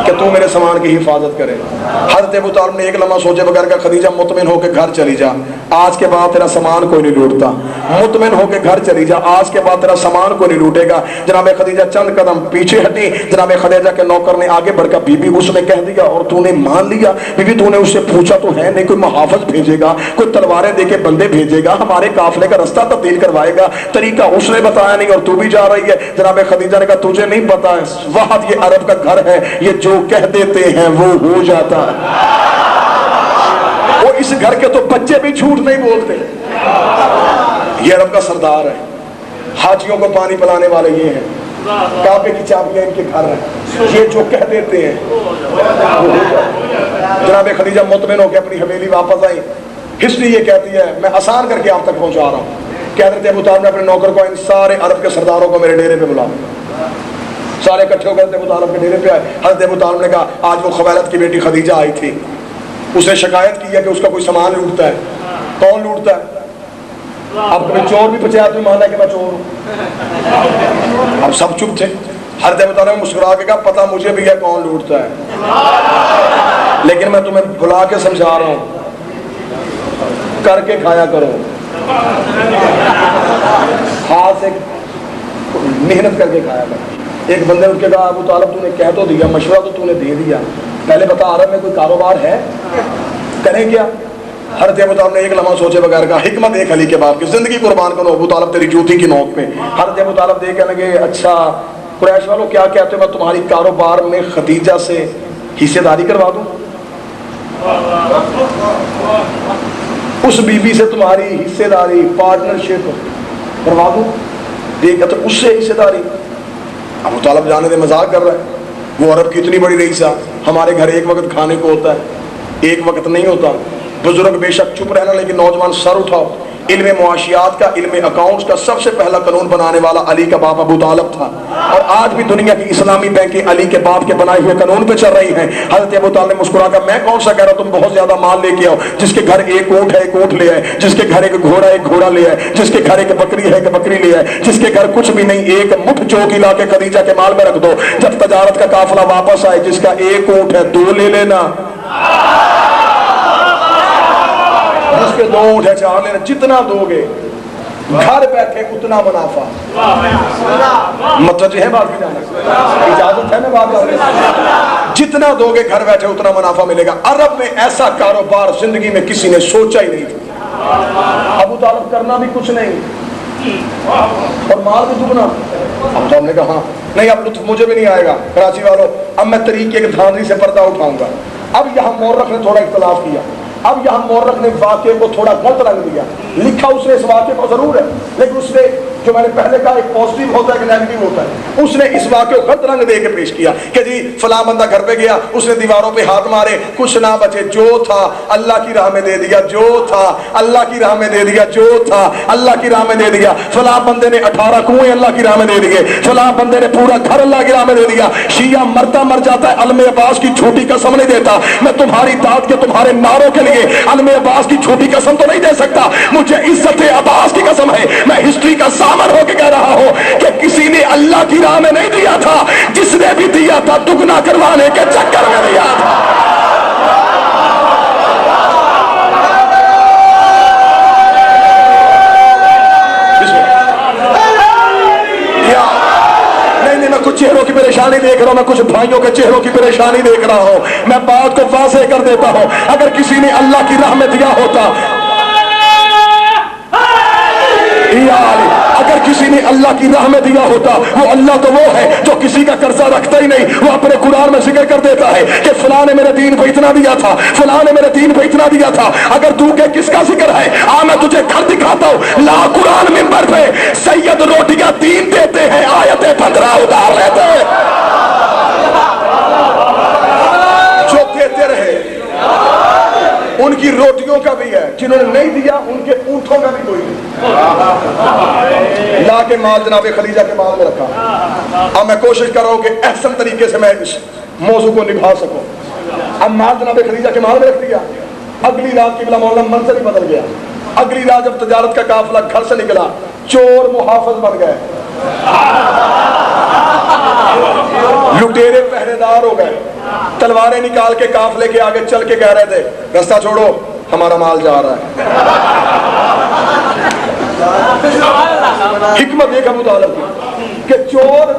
کہ تو میرے سامان کی حفاظت کرے۔ حضرت ابو طالب نے ایک لمحہ سوچے بغیر کہ خدیجہ مطمئن ہو کے گھر چلی جا، آج کے بعد تیرا سامان کوئی نہیں لوٹتا۔ مطمئن ہو کے گھر چلی جا، آج کے بعد تیرا سامان کوئی نہیں لوٹے گا۔ جناب خدیجہ چند قدم پیچھے ہٹی، جناب خدیجہ کے نوکر نے آگے بڑھ کر، بی بی اس نے کہہ دیا اور تو نے مان لیا؟ بی بی تو نے اس سے پوچھا تو ہے نہیں، کوئی محافظ بھیجے گا، کوئی تلواریں دے کے بندے بھیجے گا، ہمارے قافلے کا رستہ تبدیل کروائے گا، طریقہ اس نے بتایا نہیں اور تو بھی جا رہی ہے۔ جناب خدیجہ نے کہا تجھے نہیں پتا ہے، وہاں یہ عرب کا گھر ہے، یہ جو کہہ دیتے ہیں وہ ہو جاتا ہے۔ وہ اس گھر کے تو بچے بھی جھوٹ نہیں بولتے۔ یہ عرب کا سردار ہے، حاجیوں کو پانی پلانے والے یہ ہیں، کعبے کی چابیاں ان کے گھر ہیں، یہ جو کہہ دیتے ہیں وہ ہو جاتا ہے۔ جناب خدیجہ مطمئن ہو کے اپنی حویلی واپس آئی۔ ہسٹری یہ کہتی ہے، میں آسان کر کے آپ تک پہنچا رہا ہوں، کہ حضرت ابو طالب نے اپنے نوکر کو، ان سارے عرب کے سرداروں کو میرے ڈیرے پہ بلا۔ سارے اکٹھے ہو گئے، ابو طالب کے ڈیرے پہ آئے۔ حضرت ابو طالب نے کہا آج وہ خویلد کی بیٹی خدیجہ آئی تھی، اس نے شکایت کی ہے کہ اس کا کوئی سامان لوٹتا ہے۔ کون لوٹتا ہے؟ اب کبھی چور بھی پچھے آدمی مانا کہ میں چور ہوں۔ اب سب چپ تھے۔ حضرت ابو طالب نے مسکرا کے کہا پتہ مجھے بھی ہے کون لوٹتا ہے، لیکن میں تمہیں بلا کے سمجھا رہا ہوں، کر کے کھایا کرو، ہاتھ سے محنت کر کے کھایا کرو۔ ایک بندے نے کہا ابو طالب تو نے کہہ تو دیا، مشورہ تو نے دے دیا، پہلے بتا عرب میں کوئی کاروبار ہے، کریں کیا؟ حضرت ابو طالب نے ایک لمحہ سوچے بغیر کہا حکمت ایک علی کے باپ کی زندگی قربان کرو ابو طالب تیری جوتی کی نوک پہ۔ حضرت ابو طالب دیکھ کہنے لگے اچھا قریش والوں کیا کہتے ہو، میں تمہاری کاروبار میں خدیجہ سے حصے داری کروا دوں، اس بی بی سے تمہاری حصے داری پارٹنرشپ کروا دوں؟ دیکھا تو اس سے حصے داری؟ ابو طالب جانے دے، مذاق کر رہا ہے، وہ عرب کی اتنی بڑی رئیس ہے، ہمارے گھر ایک وقت کھانے کو ہوتا ہے، ایک وقت نہیں ہوتا۔ بزرگ بے شک چپ رہنا، لیکن نوجوان سر اٹھاؤ۔ علم معاشیات کا، علم اکاؤنٹس کا سب سے پہلا قانون بنانے والا علی کا باپ ابو طالب تھا، اور آج بھی دنیا کی اسلامی بینکیں علی کے باپ کے بنائے ہوئے قانون پہ چل رہی ہیں۔ حضرت ابو طالب نے مسکرا کر میں کون سا کہہ رہا ہوں، تم بہت زیادہ مال لے کے آؤ، جس کے گھر ایک اونٹ ہے ایک اونٹ لے آئے، جس کے گھر ایک گھوڑا لے آئے، جس کے گھر ایک بکری ہے ایک بکری لے آئے، جس کے گھر کچھ بھی نہیں ایک مٹھ چوکی لا کے خدیجہ کے مال میں رکھ دو، جب تجارت کا قافلہ واپس آئے جس کا ایک اونٹ ہے 2 لے لینا، جس کے 2 اونٹ ہے 4 لینا، جتنا دو گے گھر بیٹھے اتنا منافع۔ مطلب ہے بات کی جانا، اجازت ہے نا بات کرنے، جتنا دو گے گھر بیٹھے اتنا منافع ملے گا۔ عرب میں ایسا کاروبار زندگی میں کسی نے سوچا ہی نہیں تھا۔ ابو طالب کرنا بھی کچھ نہیں اور مال بھی دگنا۔ ابو طالب نے کہا ہاں نہیں اب لطف مجھے بھی نہیں آئے گا، کراچی والوں اب میں طریقے کے دھاندلی سے پردہ اٹھاؤں گا۔ اب یہاں مورخ نے تھوڑا اختلاف کیا، اب یہاں مورخ نے واقعے کو تھوڑا غلط رنگ دیا، لکھا اس نے اس واقعے کو ضرور ہے لیکن اس نے جو میں نے پہلے کہا ایک پازیٹیو ہوتا ہے ایک نیگیٹو ہوتا ہے. اس نے اس واقعے کو غلط رنگ دے کے پیش کیا کہ جی فلاں بندہ گھر پہ گیا, اس نے دیواروں پہ ہاتھ مارے, کچھ نہ بچے, جو تھا اللہ کی راہ میں دے دیا, جو تھا اللہ کی راہ میں دے دیا, جو تھا اللہ کی راہ میں دے دیا. فلاں بندے نے 18 کنویں اللہ کی راہ میں دے دیے, فلاں بندے نے پورا گھر اللہ کی راہ میں دے دیا. شیعہ مرتا مر جاتا ہے, علم عباس کی جھوٹی قسم نہیں دیتا. میں تمہاری داد کے تمہارے نعروں کے لیے علم عباس کی جھوٹی قسم تو نہیں دے سکتا, مجھے عزت عباس کی قسم ہے. میں ہسٹری کا سامن ہو کے کہہ رہا ہوں کہ کسی نے اللہ کی راہ میں نہیں دیا تھا, جس نے بھی دیا تھا دگنا کروانے کے چکر میں دیا تھا. میں کچھ چہروں کی پریشانی دیکھ رہا ہوں, میں کچھ بھائیوں کے چہروں کی پریشانی دیکھ رہا ہوں. میں بات کو واضح کر دیتا ہوں, اگر کسی نے اللہ کی راہ میں دیا ہوتا, اگر کسی نے اللہ کی راہ میں دیا ہوتا, وہ اللہ تو وہ ہے جو کسی کا قرضہ رکھتا ہی نہیں. وہ اپنے قرآن میں ذکر کر دیتا ہے کہ فلاں نے میرے دین پہ اتنا دیا تھا, فلاں نے میرے دین پہ اتنا دیا تھا. اگر تو کہ کس کا ذکر ہے, میں تجھے گھر دکھاتا ہوں, لا قرآن منبر پہ سید روٹیاں 3 دیتے ہیں, آیتیں 15 ادھار لیتے ہیں. جو دیتے رہے ان کی روٹیوں کا بھی ہے, جنہوں نے نہیں دیا ان کے اونٹوں کا بھی کوئی نہیں. لا کے مال جناب خدیجہ کے مال میں رکھا. اب میں کوشش کر رہا ہوں کہ احسن طریقے سے میں اس موضوع کو نبھا سکوں. اب مال جناب خدیجہ کے مال میں رکھ دیا. اگلی رات قبلہ مولانا منظر ہی بدل گیا. اگلی رات جب تجارت کا قافلہ گھر سے نکلا, چور محافظ بن گئے, لٹیرے پہرے دار ہو گئے, تلواریں نکال کے قافلے کے آگے چل کے کہہ رہے تھے راستہ چھوڑو, ہمارا مال جا رہا ہے. حکمت ایک ابو طالب کی کہ چور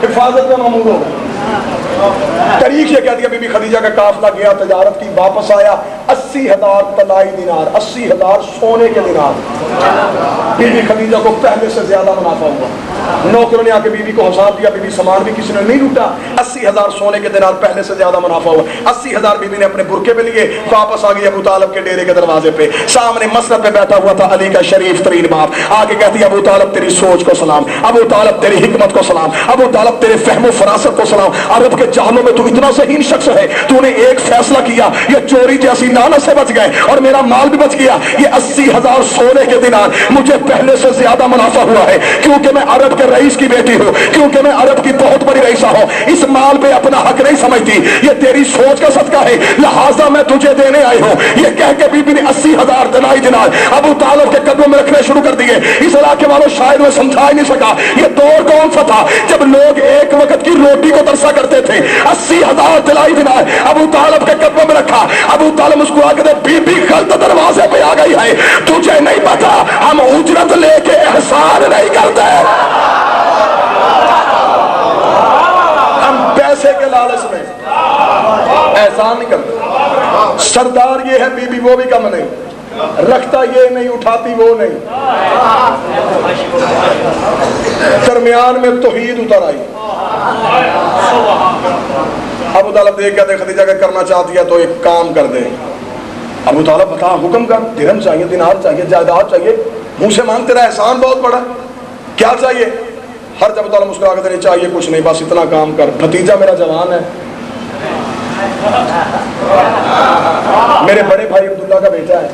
حفاظت میں معمول ہو گئے. طریق یہ کہہ دیا, بی بی خدیجہ کا قافلہ گیا تجارت کی, واپس آیا 80,000 طلائی دینار, 80,000 سونے کے دینار. بی بی خدیجہ کو پہلے سے زیادہ منافع ہوا. نوکروں نے آ کے بی بی کو حساب دیا, بی بی سامان بھی کسی نے نہیں لوٹا, 80,000 سونے کے دینار پہلے سے زیادہ منافع ہوا. 80,000 بی بی نے اپنے برقعے پہ لیے, واپس آ گئی ابو طالب کے ڈیرے کے دروازے پہ. سامنے مسند پہ بیٹھا ہوا تھا علی کا شریف ترین باپ. آگے کہتی ہے ابو طالب تیری سوچ کو سلام, ابو طالب تیری حکمت کو سلام, ابو طالب تیرے فہم و فراست کو سلام. عرب کے جہلوں میں تو اتنا ذہین شخص ہے, تو نے ایک فیصلہ کیا, یہ چوری جیسی لعنت سے بچ گئے اور میرا مال بھی بچ گیا. یہ 80,000 سونے کے دینار مجھے پہلے سے زیادہ منافع ہوا ہے, کیونکہ میں عرب کے رئیس کی بیٹی ہوں, کیونکہ میں عرب کی بہت بڑی رئیسہ ہوں. اس مال پہ اپنا حق نہیں سمجھتی, یہ تیری سوچ کا صدقہ ہے, لہٰذا میں تجھے دینے آئی ہوں. یہ کہہ کے بی بی نے 80,000 طلائی دینار ابو طالب کے قدموں میں رکھنے شروع کر دیے. اس علاقے والوں شاید میں سمجھا ہی نہیں سکا یہ دور کون سا تھا جب لوگ ایک وقت کی روٹی کو ترسا کرتے تھے. 80,000 طلائی دینار ابو طالب کے قدموں میں رکھا. ابو طالب مسکرا کے بی بی غلط دروازے پہ آ گئی ہے, تجھے نہیں پتا ہم اجرت لے کے احسان نہیں کرتے, ہم پیسے کے لالچ میں احسان نہیں کرتے. سردار یہ ہے, بی بی وہ بھی کم نہیں, رکھتا یہ نہیں, اٹھاتی وہ نہیں. درمیان میں توحید اتر آئی. ابو طالب دیکھ کہتے خدیجہ کا کرنا چاہتی ہے تو ایک کام کر دے. ابو طالب بتا, حکم کر, درہم چاہیے, دینار چاہیے, جائیداد چاہیے, منہ سے مانگ, تیرا احسان بہت بڑا, کیا چاہیے؟ ہر جب طالب مسکرا کے نہیں چاہیے کچھ نہیں, بس اتنا کام کر, بھتیجا میرا جوان ہے, میرے بڑے بھائی عبداللہ کا بیٹا ہے,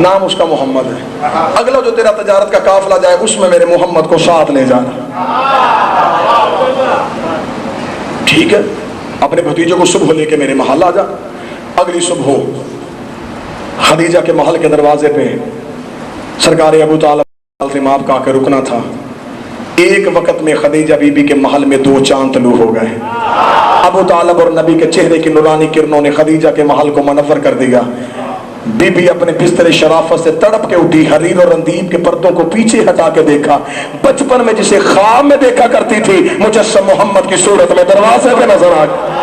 نام اس کا محمد ہے, اگلا جو تیرا تجارت کا قافلہ جائے اس میں میرے محمد کو ساتھ لے جانا. ٹھیک ہے, اپنے بھتیجے کو صبح لے کے میرے محل آ جا. اگلی صبح خدیجہ کے محل کے دروازے پہ سرکار ابو طالب سے ماپ کا کے رکنا تھا. ایک وقت میں خدیجہ بی بی کے محل میں 2 چاند طلوع ہو گئے. ابو طالب اور نبی کے چہرے کی نورانی کرنوں نے خدیجہ کے محل کو منور کر دیا. بی بی اپنے بستر شرافت سے تڑپ کے اٹھی, حریر اور اندیب کے پردوں کو پیچھے ہٹا کے دیکھا. بچپن میں جسے خواب میں دیکھا کرتی تھی مجسم محمد کی صورت میں دروازے پہ نظر آ گئی.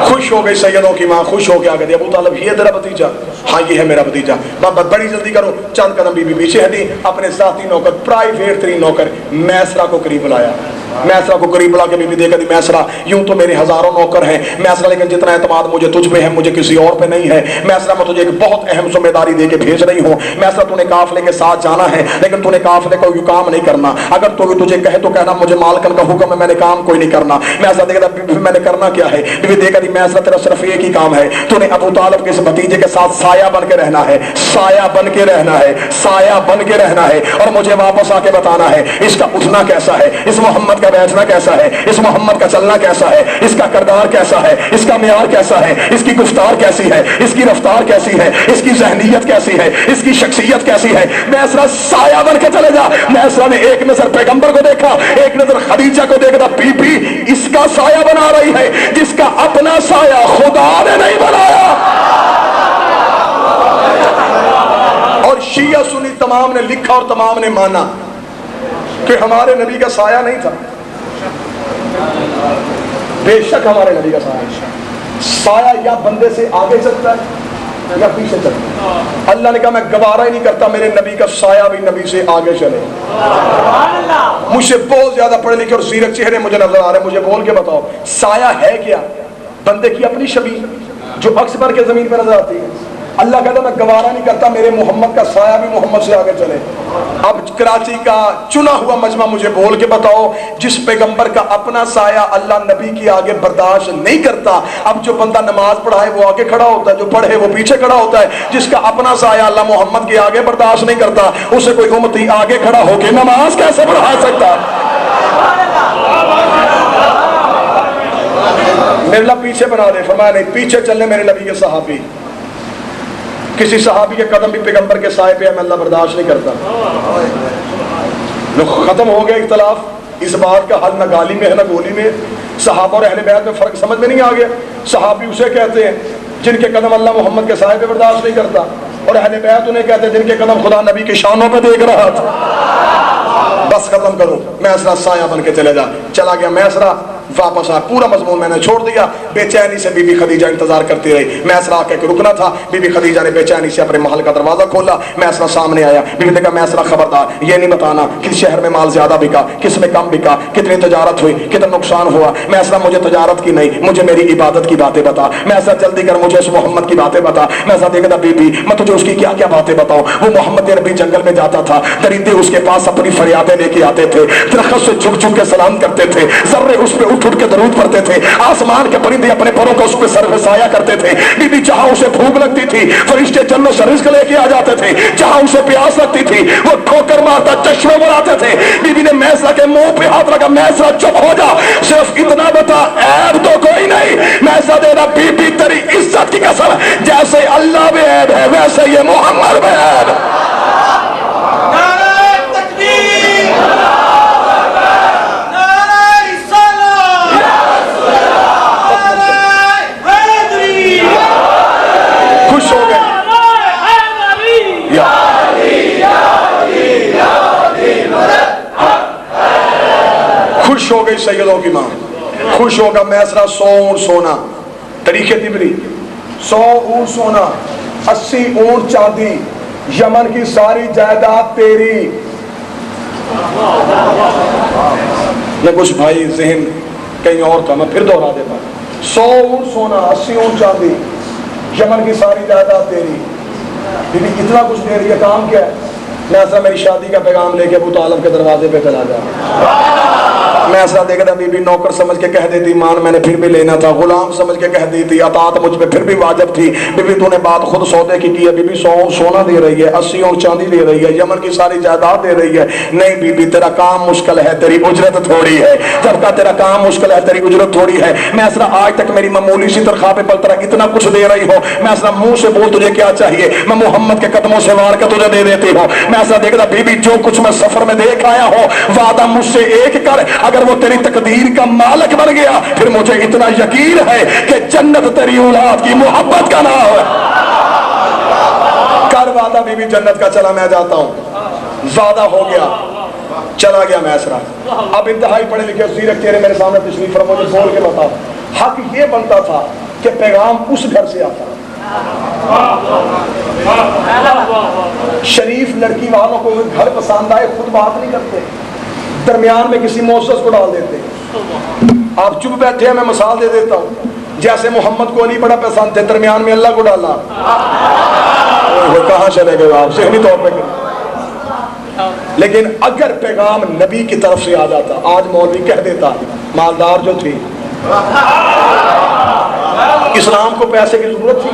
خوش ہو گئی سیدوں کی ماں, خوش ہو کے آ گئی. ابو طالب یہ تیرا بھتیجا؟ ہاں یہ ہے میرا بھتیجا. بابا بڑی جلدی کرو. چند قدم بی بی پیچھے ہٹی, اپنے ذاتی نوکر, پرائیویٹ ترین نوکر میسرا کو قریب لایا. میسرہ کو قریب بلا کے بی بی دیکھا دی میسرہ یوں تو میرے ہزاروں نوکر ہیں میسرہ لیکن جتنا اعتماد مجھے تجھ پہ ہے مجھے کسی اور پہ نہیں ہے میسرہ میں تجھے ایک بہت اہم ذمہ داری دے کے بھیج رہی ہوں میسرہ تو نے قافلے کے ساتھ جانا ہے لیکن تو نے قافلے کو یوں کام نہیں کرنا اگر تو تجھے کہے تو کہنا مجھے مالکن کا حکم ہے میں نے کام کوئی نہیں کرنا میسرہ دیکھا بی میں نے کرنا کیا ہے بی بی دیکھا دی میسرہ تیرا صرف ایک ہی کام ہے تو نے ابو طالب کے اس بھتیجے کے ساتھ سایہ بن کے رہنا ہے سایہ بن کے رہنا ہے سایہ بن کے رہنا ہے اور مجھے واپس آ کے بتانا ہے اس کا اٹھنا کیسا ہے اس محمد کا بیٹھنا کیسا ہے اس محمد کا چلنا کیسا ہے اس کا کردار کیسا ہے اس کا معیار کیسا ہے اس کی گفتار کیسی ہے اس کی رفتار کیسی ہے اس کی ذہنیت کیسی ہے اس کی شخصیت کیسی ہے میسرہ سایہ بن کے چلے جا میسرہ نے ایک نظر پیغمبر کو دیکھا ایک نظر خدیجہ کو دیکھا بی بی اس کا سایہ بنا رہی ہے جس کا اپنا سایہ خدا نے نہیں بنایا اور شیعہ سنی تمام نے لکھا اور تمام نے مانا کہ ہمارے نبی کا سایہ نہیں تھا بے شک ہمارے نبی کا سایہ یا بندے سے آگے چلتا ہے یا پیچھے چلتا ہے اللہ نے کہا میں گوارا ہی نہیں کرتا میرے نبی کا سایہ بھی نبی سے آگے چلے مجھ سے بہت زیادہ پڑھے لکھے اور سیرت چہرے مجھے نظر آ رہے ہیں مجھے بول کے بتاؤ سایہ ہے کیا بندے کی اپنی شبیہ جو عکس بھر کے زمین پہ نظر آتی ہے اللہ کہتا میں گوارا نہیں کرتا میرے محمد کا سایہ بھی محمد سے آگے چلے اب کراچی کا چنا ہوا مجمع مجھے بول کے بتاؤ جس پیغمبر کا اپنا سایہ اللہ نبی کی آگے برداشت نہیں کرتا اب جو بندہ نماز پڑھائے وہ آگے کھڑا ہوتا ہے جو پڑھے وہ پیچھے کھڑا ہوتا ہے جس کا اپنا سایہ اللہ محمد کے آگے برداشت نہیں کرتا اسے کوئی امتی آگے کھڑا ہو کے نماز کیسے پڑھا سکتا میرے اللہ پیچھے بنا دے فرمایا نہیں پیچھے چلنے میرے نبی کے صحابی کسی صحابی کے قدم بھی پیغمبر کے سائے پہ ہے میں اللہ برداشت نہیں کرتا ختم ہو گیا اختلاف اس بات کا حل نہ گالی میں ہے نہ گولی میں صحابہ اور اہل بیت میں فرق سمجھ میں نہیں آ گیا صحابی اسے کہتے ہیں جن کے قدم اللہ محمد کے سائے پہ برداشت نہیں کرتا اور اہل بیت انہیں کہتے ہیں جن کے قدم خدا نبی کی شانوں پہ دیکھ رہا تھا بس ختم کرو میسرہ سایہ بن کے چلے جا چلا گیا میسرہ واپس آ پورا مضمون میں نے چھوڑ دیا بے چینی سے بی بی خدیجہ انتظار کرتی رہی میسرہ آ کے رکنا تھا بی بی خدیجہ نے بے چینی سے اپنے محل کا دروازہ کھولا میسرہ سامنے آیا بی بی نے کہا میسرہ خبردار یہ نہیں بتانا کس شہر میں مال زیادہ بکا کس میں کم بکا کتنی تجارت ہوئی کتنا نقصان ہوا میسرہ مجھے تجارت کی نہیں مجھے میری عبادت کی باتیں بتا میسرہ جلدی کر مجھے اس محمد کی باتیں بتا میسرہ دیکھتا بی بی میں تجھے اس کی کیا کیا باتیں بتاؤں وہ محمد عربی جنگل میں جاتا تھا درندے اس کے پاس اپنی فریادیں لے کے آتے تھے درخت سے جھک جھک کے سلام کرتے تھے ذرے اس پہ اٹھ اٹھ کے درود پڑھتے تھے آسمان کے پرندے اپنے پروں کو اس پہ سر سایہ کرتے تھے بی بی جہاں اسے بھوک لگتی تھی فرشتے جنوں سے رزق لے کے آ جاتے تھے جہاں اسے پیاس لگتی تھی وہ ٹھوکر مارتا چشمے بناتے تھے بی بی نے میسرہ کے منہ پہ ہاتھ رکھا میسرہ چپ ہو جا صرف اتنا بتا عیب تو کوئی نہیں میسرہ دے رہا بی بی تیری عزت کی قسم جیسے اللہ میں عیب ہے ویسے یہ محمد میں عیب خوش ہو گئی سیدوں کی ماں خوش ہوگا میسرہ 100 اونٹ سونا طریقے تبری 100 اونٹ سونا 80 اونٹ چاندی یمن کی ساری جائیداد تیری یہ کچھ بھائی ذہن کہیں اور تھا میں پھر دوہرا دیتا 100 اونٹ سونا 80 اونٹ چاندی یمن کی ساری جائیداد تیری بیوی اتنا کچھ دے رہی ہے کام کیا ہے میسرہ میری شادی کا پیغام لے کے ابو طالب کے دروازے پہ چلا جا میسرہ دیکھتا بی بی نوکر سمجھ کے کہہ دیتی مان میں نے پھر بھی لینا تھا غلام سمجھ کے کہہ دیتی اطاعت مجھ پہ پھر بھی واجب تھی بی بی تو نے بات خود سودے کی ہے بی بی 100 سونا دے رہی ہے 80 اور چاندی دے رہی ہے یمن کی ساری جائیداد دے رہی ہے نہیں بی بی تیرا کام مشکل ہے تیری اجرت تھوڑی ہے جب کا تیرا کام مشکل ہے تیری اجرت تھوڑی ہے میسرہ آج تک میری معمولی سی تنخواہ پہ پل طرح اتنا کچھ دے رہی ہو میسرہ منہ سے بول تجھے کیا چاہیے میں محمد کے قدموں سے وار کے تجھے دے دیتی ہوں میسرہ دیکھتا بی بی جو کچھ میں سفر میں دیکھ آیا ہوں وعدہ مجھ سے ایک کر اگر وہ تیری تقدیر کا مالک بن گیا پھر مجھے اتنا یقین ہے کہ جنت تیری اولاد کی محبت کا نام ہے کر وعدہ بی بی جنت کا چلا میں جاتا ہوں وعدہ ہو گیا چلا گیا میسرہ اب انتہائی پڑھے لکھے سیرت تیرے میرے سامنے تشریف فرما مجھے بول کے بتا حق یہ بنتا تھا کہ پیغام اس گھر سے آتا شریف لڑکی والوں کو گھر پسند آئے خود بات نہیں کرتے درمیان میں کسی معزز کو ڈال دیتے ہیں. آپ چپ بیٹھے ہیں, میں مثال دے دیتا ہوں. جیسے محمد کو علی بڑا پسند تھے, درمیان میں اللہ کو ڈالا, وہ کہاں چلے گئے آپ ذہنی طور پہ. لیکن اگر پیغام نبی کی طرف سے آ جاتا, آج مولوی کہہ دیتا مالدار جو تھی, اسلام کو پیسے کی ضرورت تھی,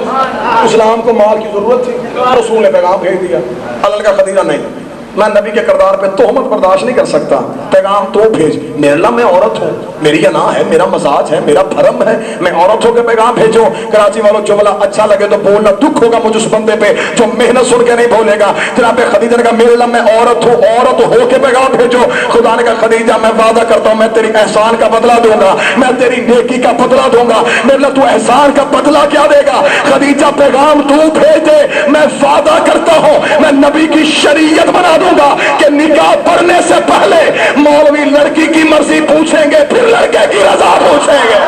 اسلام کو مال کی ضرورت تھی, رسول نے پیغام بھیج دیا. اللہ کا خدیجہ نہیں, میں نبی کے کردار پہ تہمت برداشت نہیں کر سکتا, پیغام تو بھیج. میرے اللہ میں عورت ہوں, میری انا ہے, میرا مزاج ہے, میرا بھرم ہے, میں عورت ہو کے پیغام بھیجوں. کراچی والوں جملہ اچھا لگے تو بولنا, دکھ ہوگا مجھ اس بندے پہ جو محنت سن کے نہیں بولے گا. جناب خدیجہ نے کہا میرے اللہ میں عورت ہوں, عورت ہو کے پیغام بھیجو. خدا نے کہا خدیجہ میں وعدہ کرتا ہوں میں تیری احسان کا بدلہ دوں گا, میں تیری نیکی کا بدلہ دوں گا. میرے اللہ تو احسان کا بدلہ کیا دے گا؟ خدیجہ پیغام تو بھیج دے, میں وعدہ کرتا ہوں میں نبی کی شریعت بنا دوں گا کہ نکاح پڑھنے سے پہلے مولوی لڑکی کی مرضی پوچھیں گے, پھر لڑکے کی رضا پوچھیں گے.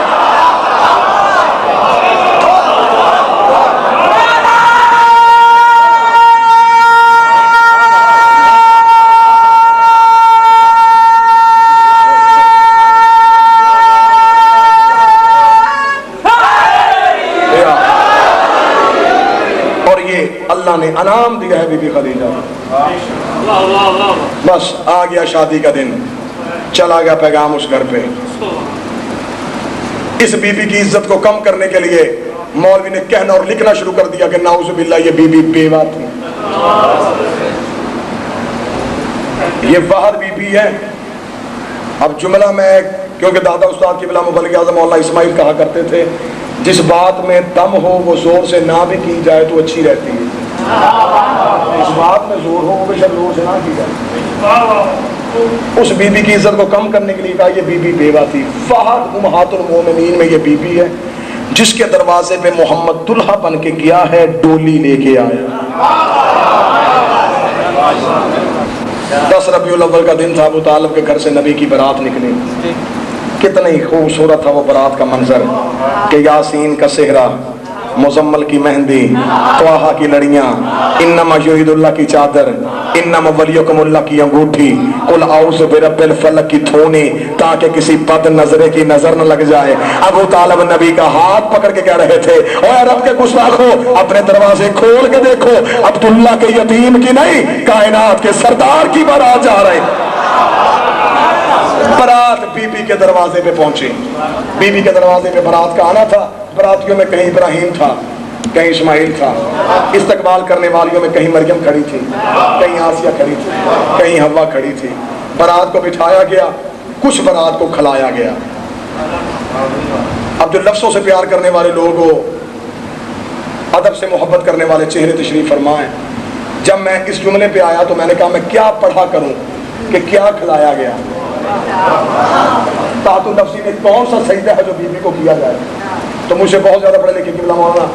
اور یہ اللہ نے انعام دیا ہے بی بی خدیجہ. بس آ گیا شادی کا دن, چلا گیا پیغام اس گھر پہ. اس بی بی کی عزت کو کم کرنے کے لیے مولوی نے کہنا اور لکھنا شروع کر دیا کہ نعوذ باللہ یہ بی بی بیوہ تھی, یہ واحد بی بی ہے. اب جملہ میں, کیونکہ دادا استاد کی بلا مبلغ اعظم مولانا اسماعیل کہا کرتے تھے جس بات میں دم ہو وہ زور سے نہ بھی کی جائے تو اچھی رہتی ہے. اس بات میں زور ہو وہ بے شک زور سے نہ کی جائے. اس بی بی کی عزت کو کم کرنے کے لیے کہا یہ بی بی بیوہ تھی. فہد امہات المومنین میں یہ بی بی ہے جس کے دروازے پہ محمد دلہا بن کے گیا ہے, ڈولی لے کے آیا. 10 ربیع الاول کا دن تھا, ابو طالب کے گھر سے نبی کی برات نکلی. کتنی خوبصورت تھا وہ برات کا منظر کہ یاسین کا صحرا, مزمل کی مہندی, طٰہٰ کی لڑیاں, انما یرید اللہ کی چادر, انما ولیکم اللہ کی انگوٹھی, قل اعوذ برب الفلق کی تھونی, تاکہ کسی بد نظرے کی نظر نہ لگ جائے. ابو طالب نبی کا ہاتھ پکڑ کے کہہ رہے تھے اے رب کے گستاخو, اپنے دروازے کھول کے دیکھو, عبداللہ کے یتیم کی نہیں کائنات کے سردار کی بارات جا رہے. برات بی بی کے دروازے پہ پہنچی. بی بی کے دروازے پہ برات کا آنا تھا. براتیوں میں کہیں ابراہیم تھا, کہیں اسماعیل تھا. استقبال کرنے والیوں میں کہیں مریم کھڑی تھی, کہیں آسیہ کھڑی تھی, کہیں حوا کھڑی تھی. برات کو بٹھایا گیا, کچھ برات کو کھلایا گیا. اب جو لفظوں سے پیار کرنے والے لوگ ہو, ادب سے محبت کرنے والے چہرے تشریف فرمائیں. جب میں اس جملے پہ آیا تو میں نے کہا میں کیا پڑھا کروں کہ کیا کھلایا گیا. تحت النفسی میں کون سا سجدہ ہے جو بی بی کو کیا جائے؟ تو مجھے بہت زیادہ پڑھے لکھے قبلہ مولانا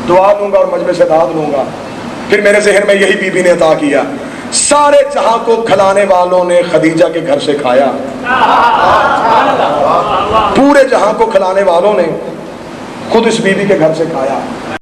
دعا لوں گا اور مجمع سے داد لوں گا. پھر میرے ذہن میں یہی بی بی نے عطا کیا. سارے جہاں کو کھلانے والوں نے خدیجہ کے گھر سے کھایا, پورے جہاں کو کھلانے والوں نے خود اس بی بی کے گھر سے کھایا.